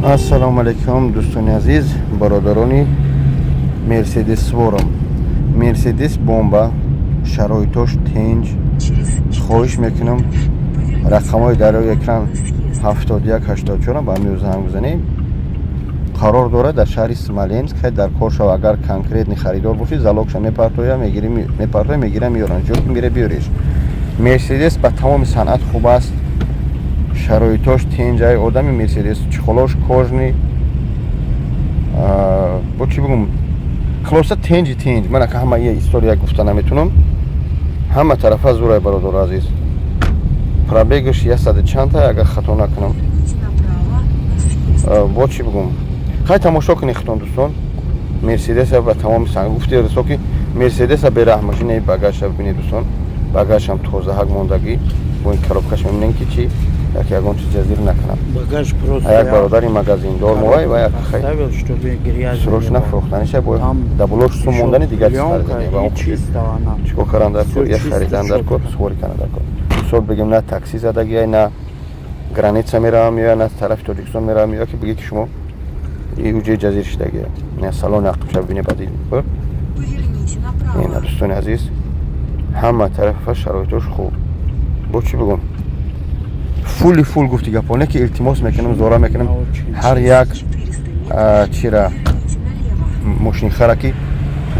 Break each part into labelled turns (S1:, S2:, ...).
S1: ассалому алайкум дӯстони азиз, бародарони Мерседес ворам. Мерседес бомба, шароитош тенҷ. хоҳиш мекунам рақамҳои дар рӯи экран 7184 ба ҳамин занг бизанем. қарор дорад дар шаҳри Смоленск дар кор шава. Агар конкретни харидор бошӣ, залогша мепартоя, мегира, меёран. ҷо ки мира биёреш. Мерседес ба тамоми санъат хуб аст. шароитош тенҷай. одами Мерседес чухолош кожни бо чӣ бигум хулоса тенҷи тенҷ. ман ака ҳама история гуфта наметунам. ҳама тарафа зурай бародар азиз. пробегаш 100 чантай, агар хато накунам. бо чӣ бигум хай тамошо кунед хитон дӯстон. Мерседеса ба тамоми санг гуфти рисо ки Мерседеса бераҳ машинаи багажша бибинед дӯстон. багажшам тоза ҳаг мондагӣ. бо ин коробкаш мебинем ки чӣ ягон чиз ҷазир накунам.
S2: Багаж просто
S1: як бародари магазиндор мовай ва як хай
S2: ставил, чтобы грязь
S1: срочно
S2: не было.
S1: фурӯхтаниш бо
S2: Там
S1: даблош сум мондани дигар чиз
S2: пленка
S1: харидем. ва
S2: и
S1: он
S2: чисто она.
S1: чико кардан дар кор,
S2: Всё
S1: я
S2: чисто,
S1: харидан дар кор,
S2: чётко.
S1: сувори канан дар кор. Мисол бигем на такси задагия, на граница меравам ё на тарафи Тоҷикистон меравам ё ки биге ки шумо уҷаи ҷазир шидагия. Не салони ақибша бибине бадил.
S3: Поверните направо.
S1: ина дӯстони азиз, ҳама тарафа шароитош хуб. бо чӣ бигум фули фул гуфти гапо, не ки илтимос мекунам, зора мекунам ҳар як
S3: 400
S1: чира
S3: налево.
S1: мошинхара ки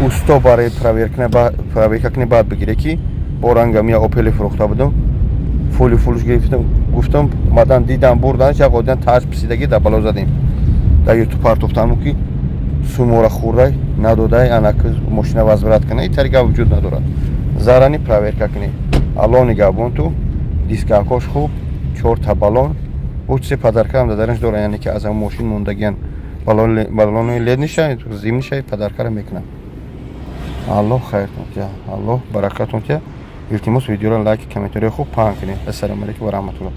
S1: усто барои проверка кунӣ баъд бигире ки бо рангам я опели фурӯхта будам. фули фулш гирифтам, гуфтам омадан дидам бурданаш як одиан таъш писидагӣ дар бало задем. дар ютуб партофтану ки сумора хӯрдай надодай анак мошина возврат кунад. ин тариқа вуҷуд надорад. зарани проверка кунӣ. алони габонту дискакош хуб, 4 балон. учсе падаркаам дадаринш дора, яъне ки аз ҳамон мошин мондагиян балонои ледниша зимниша падаркара мекунам. аллоҳ хайртон кия, аллоҳ баракатон кия. илтимос видеоро лайки комментариё хуб паҳн кунед. ассалому алайкум ва раҳматуллоҳ.